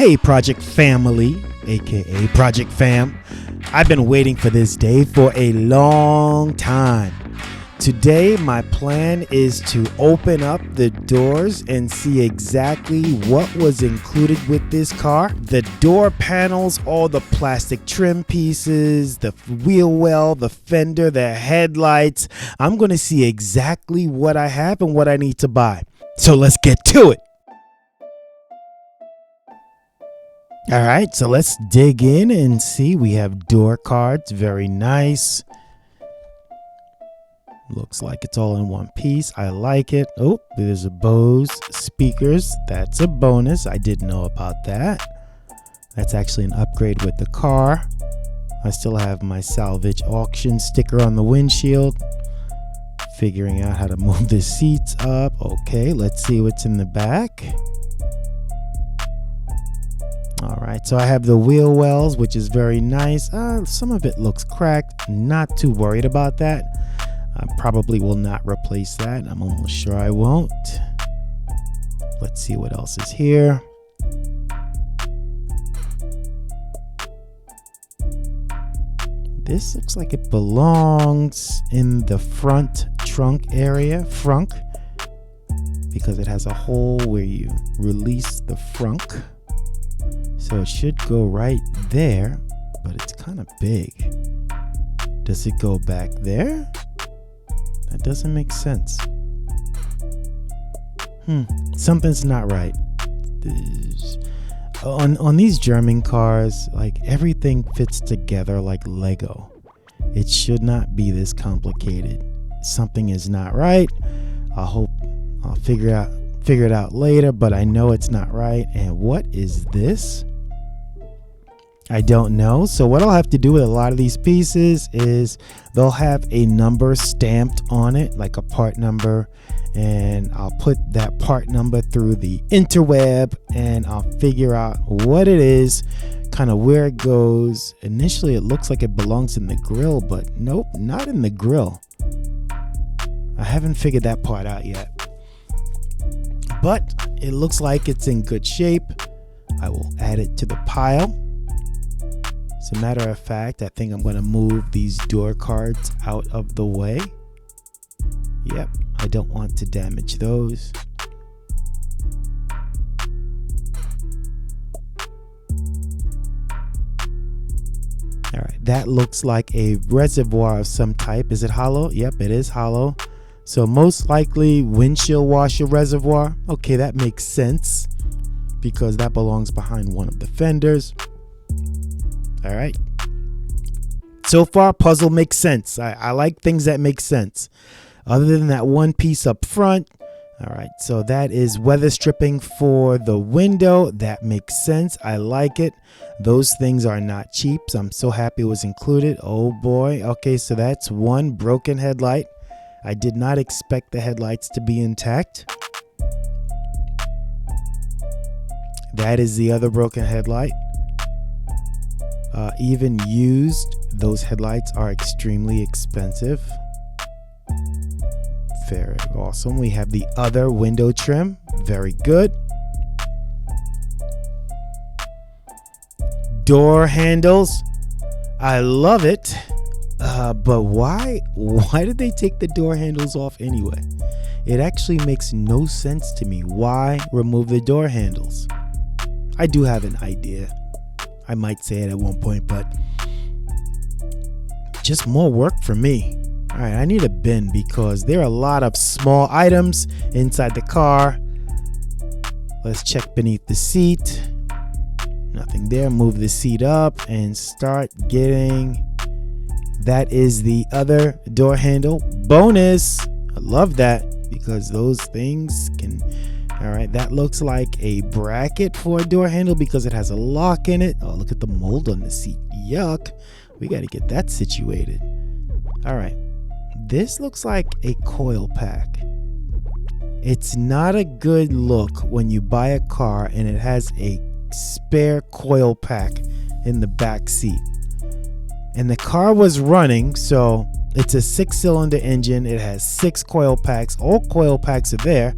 Hey Project Family, aka Project Fam. I've been waiting for this day for a long time. Today my plan is to open up the doors and see exactly what was included with this car. The door panels, all the plastic trim pieces, the wheel well, the fender, the headlights. I'm going to see exactly what I have and what I need to buy. So let's get to it. All right, so let's dig in and see. We have door cards, very nice. Looks like it's all in one piece. I like it. Oh, there's a Bose speakers. That's a bonus. I didn't know about that. That's actually an upgrade with the car. I still have my salvage auction sticker on the windshield. Figuring out how to move the seats up. Okay, let's see what's in the back. All right, so I have the wheel wells, which is very nice. Some of it looks cracked. Not too worried about that. I probably will not replace that. I'm almost sure I won't. Let's see what else is here. This looks like it belongs in the front trunk area, frunk, because it has a hole where you release the frunk. So it should go right there, but it's kind of big. Does it go back there? That doesn't make sense. Something's not right. On these German cars, like everything fits together like Lego. It should not be this complicated. Something is not right. I'll figure it out later, but I know it's not right. And what is this? I don't know. So what I'll have to do with a lot of these pieces is they'll have a number stamped on it, like a part number, and I'll put that part number through the interweb and I'll figure out what it is, kind of where it goes. Initially it looks like it belongs in the grill, but nope, not in the grill. I haven't figured that part out yet, but it looks like it's in good shape. I will add it to the pile. As a matter of fact, I think I'm going to move these door cards out of the way. Yep, I don't want to damage those. All right, that looks like a reservoir of some type. Is it hollow? Yep, it is hollow. So most likely windshield washer reservoir. Okay, that makes sense because that belongs behind one of the fenders. All right. So far, puzzle makes sense. I like things that make sense. Other than that one piece up front. All right. So that is weather stripping for the window. That makes sense. I like it. Those things are not cheap. So I'm so happy it was included. Oh boy. Okay. So that's one broken headlight. I did not expect the headlights to be intact. That is the other broken headlight. Even used, those headlights are extremely expensive. Very awesome. We have the other window trim. Very good. Door handles. I love it. But why did they take the door handles off anyway? It actually makes no sense to me. Why remove the door handles? I do have an idea. I might say it at one point, but just more work for me. All right, I need a bin because there are a lot of small items inside the car. Let's check beneath the seat. Nothing there. Move the seat up and start getting. That is the other door handle. Bonus. I love that because those things can. All right, that looks like a bracket for a door handle because it has a lock in it. Oh, look at the mold on the seat. Yuck. We got to get that situated. All right. This looks like a coil pack. It's not a good look when you buy a car and it has a spare coil pack in the back seat. And the car was running, so it's a 6-cylinder engine. It has 6 coil packs. All coil packs are there.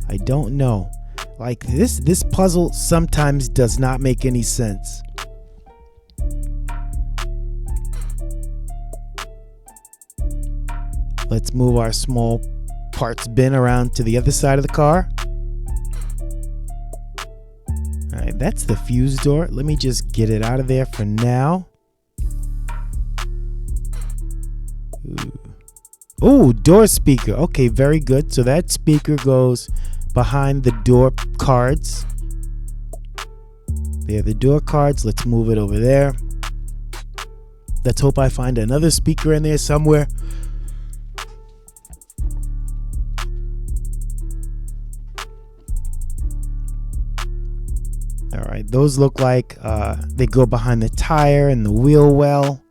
I don't know. Like this puzzle sometimes does not make any sense. Let's move our small parts bin around to the other side of the car. All right, that's the fuse door. Let me just get it out of there for now. Oh, door speaker. Okay, very good. So that speaker goes behind the door cards. There are the door cards. Let's move it over there. Let's hope I find another speaker in there somewhere. All right, those look like they go behind the tire and the wheel well.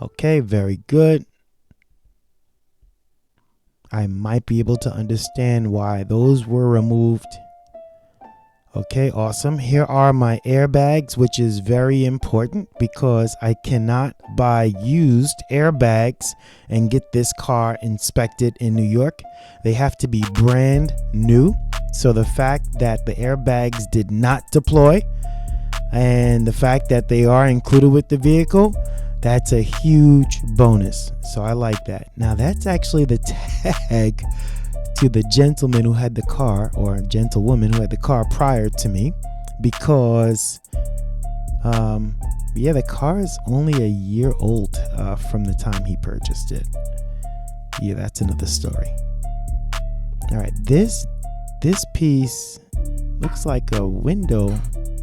Okay, very good. I might be able to understand why those were removed. Okay, awesome. Here are my airbags, which is very important because I cannot buy used airbags and get this car inspected in New York. They have to be brand new. So the fact that the airbags did not deploy and the fact that they are included with the vehicle, that's a huge bonus. So I like that. Now that's actually the tag to the gentleman who had the car, or gentlewoman who had the car prior to me, because yeah, the car is only a year old from the time he purchased it. Yeah, that's another story. All right, this piece looks like a window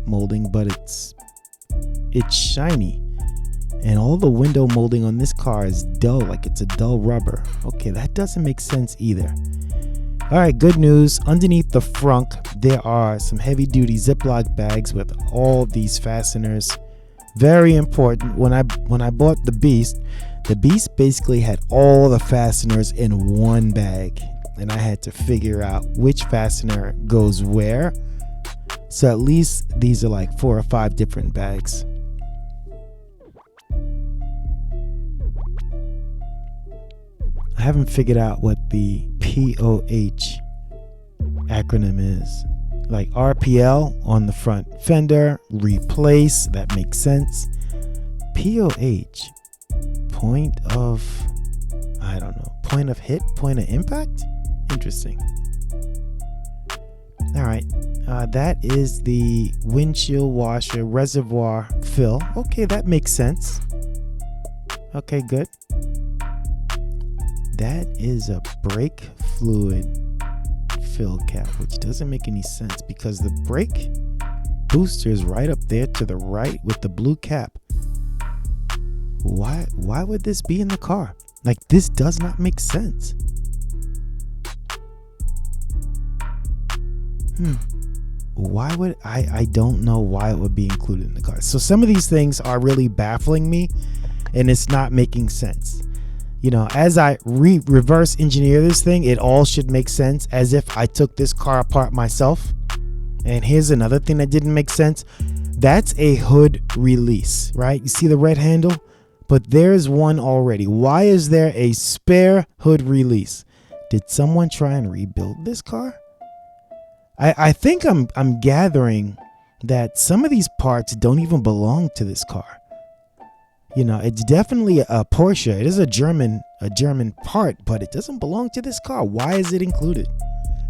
molding, but it's shiny, and all the window molding on this car is dull, like it's a dull rubber. Okay, that doesn't make sense either. All right, good news. Underneath the frunk, there are some heavy-duty Ziploc bags with all these fasteners. Very important. When I bought the Beast basically had all the fasteners in one bag, and I had to figure out which fastener goes where. So at least these are like 4 or 5 different bags. I haven't figured out what the POH acronym is. Like RPL on the front fender, replace, that makes sense. POH, point of, I don't know, point of hit, point of impact? Interesting. All right, that is the windshield washer reservoir fill. Okay, that makes sense. Okay, good. That is a brake fluid fill cap, which doesn't make any sense because the brake booster is right up there to the right with the blue cap. Why would this be in the car? Like, this does not make sense. Why would I don't know why it would be included in the car. So some of these things are really baffling me, and it's not making sense. You know, as I reverse engineer this thing, it all should make sense, as if I took this car apart myself. And here's another thing that didn't make sense. That's a hood release, right? You see the red handle? But there's one already. Why is there a spare hood release? Did someone try and rebuild this car? I think I'm gathering that some of these parts don't even belong to this car. You know, it's definitely a Porsche. It is a German part, but it doesn't belong to this car. Why is it included?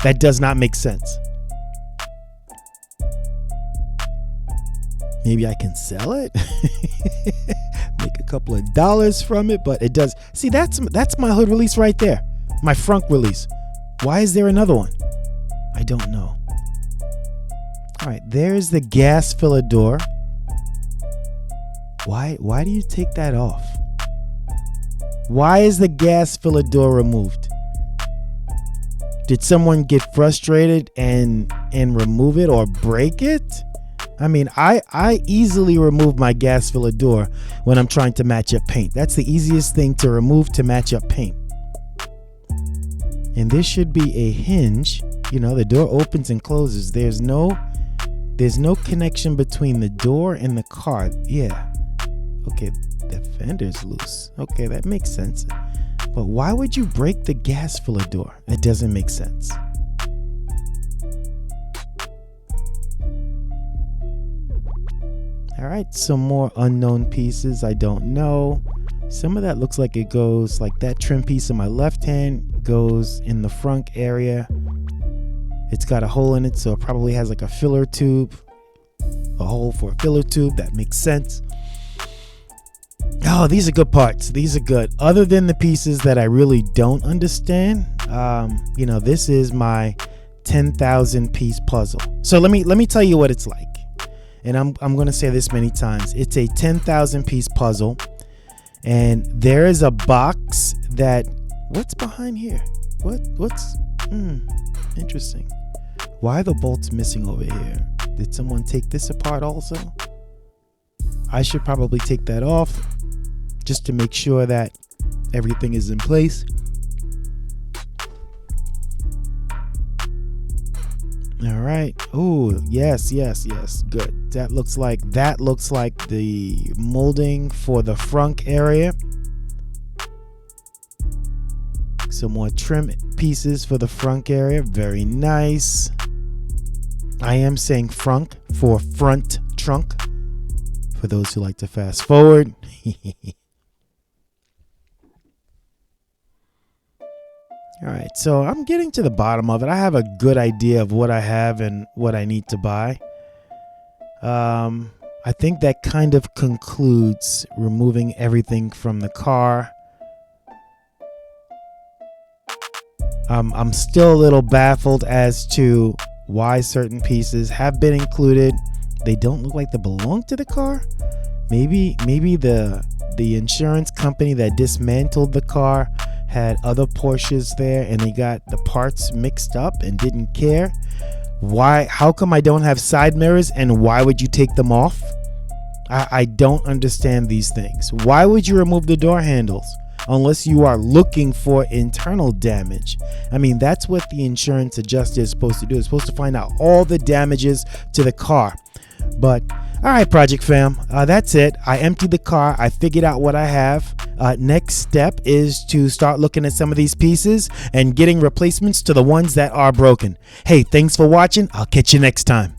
That does not make sense. Maybe I can sell it, make a couple of dollars from it, but it does. See, that's my hood release right there, my front release. Why is there another one? I don't know. All right, there's the gas filler door. Why do you take that off? Why is the gas filler door removed? Did someone get frustrated and remove it or break it? I mean, I easily remove my gas filler door when I'm trying to match up paint. That's the easiest thing to remove to match up paint. And this should be a hinge. You know, the door opens and closes. There's no connection between the door and the car. Yeah. Okay, the fender's loose. Okay, that makes sense. But why would you break the gas filler door? It doesn't make sense. All right, some more unknown pieces. I don't know. Some of that looks like it goes like that trim piece in my left hand goes in the front area. It's got a hole in it, so it probably has like a filler tube, a hole for a filler tube. That makes sense. Oh, these are good parts. These are good. Other than the pieces that I really don't understand, you know, this is my 10,000 piece puzzle. So let me tell you what it's like. And I'm going to say this many times. It's a 10,000 piece puzzle. And there is a box that, what's behind here? What's interesting. Why are the bolts missing over here? Did someone take this apart also? I should probably take that off just to make sure that everything is in place. All right. Oh, yes. Good. That looks like the molding for the frunk area. Some more trim pieces for the front area. Very nice. I am saying frunk for front trunk for those who like to fast forward. All right, so I'm getting to the bottom of it. I have a good idea of what I have and what I need to buy. I think that kind of concludes removing everything from the car. I'm still a little baffled as to why certain pieces have been included. They don't look like they belong to the car. Maybe the insurance company that dismantled the car had other Porsches there and they got the parts mixed up and didn't care. Why? How come I don't have side mirrors, and why would you take them off? I don't understand these things. Why would you remove the door handles unless you are looking for internal damage? I mean, that's what the insurance adjuster is supposed to do. It's supposed to find out all the damages to the car. But all right, Project Fam, that's it. I emptied the car. I figured out what I have. Next step is to start looking at some of these pieces and getting replacements to the ones that are broken. Hey, thanks for watching. I'll catch you next time.